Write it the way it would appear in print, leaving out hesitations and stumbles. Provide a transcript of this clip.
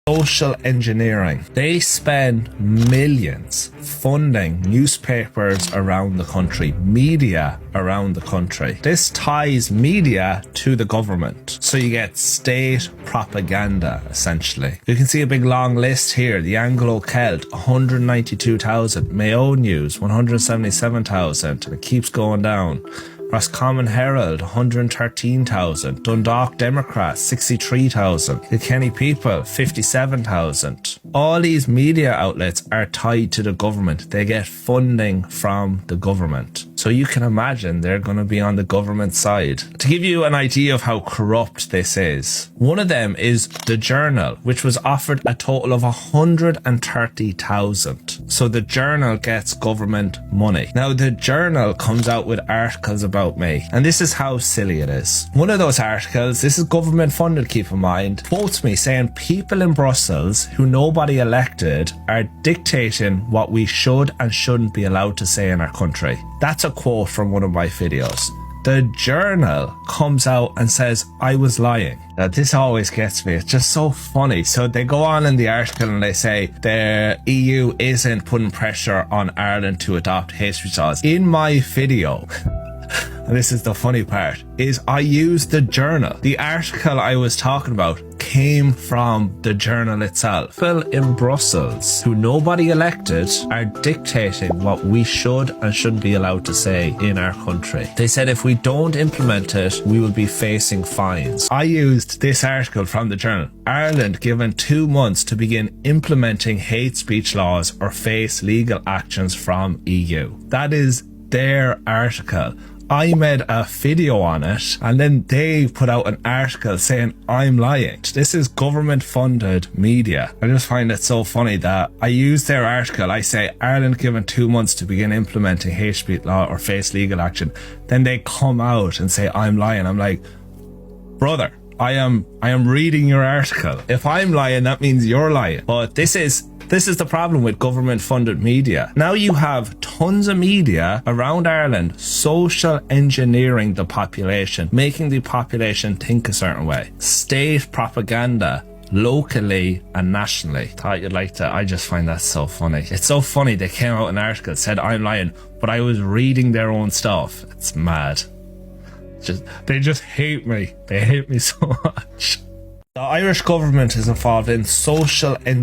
social engineering. They spend millions funding newspapers around the country, media around the country. This ties media to the government. So you get state propaganda, essentially. You can see a big long list here. The Anglo-Celt, 192,000. Mayo News, 177,000. And it keeps going down. Roscommon Herald, 113,000. Dundalk Democrat, 63,000. Kilkenny People, 57,000. All these media outlets are tied to the government. They get funding from the government. So you can imagine they're going to be on the government side. To give you an idea of how corrupt this is, one of them is The Journal, which was offered a total of 130,000. So The Journal gets government money. Now The Journal comes out with articles about me, and this is how silly it is. One of those articles, this is government funded, keep in mind, quotes me saying people in Brussels who nobody elected are dictating what we should and shouldn't be allowed to say in our country. That's a quote from one of my videos. The Journal comes out and says I was lying. Now this always gets me. It's just so funny. So they go on in the article and they say the EU isn't putting pressure on Ireland to adopt hate speech laws. In my video, and this is the funny part, is I used The Journal. The article I was talking about came from The Journal itself. People in Brussels who nobody elected are dictating what we should and shouldn't be allowed to say in our country. They said if we don't implement it, we will be facing fines. I used this article from The Journal. Ireland given 2 months to begin implementing hate speech laws or face legal actions from EU. That is their article. I made a video on it and then they put out an article saying I'm lying. This is government funded media. I just find it so funny that I use their article. I say Ireland given 2 months to begin implementing hate speech law or face legal action. Then they come out and say I'm lying. I'm like, brother, I am reading your article. If I'm lying, that means you're lying. But this is the problem with government funded media. Now you have tons of media around Ireland social engineering the population, making the population think a certain way. State propaganda, locally and nationally. Thought you'd like that. I just find that so funny. It's so funny they came out with an article that said I'm lying, but I was reading their own stuff. It's mad. They just hate me. They hate me so much. The Irish government is involved in social engineering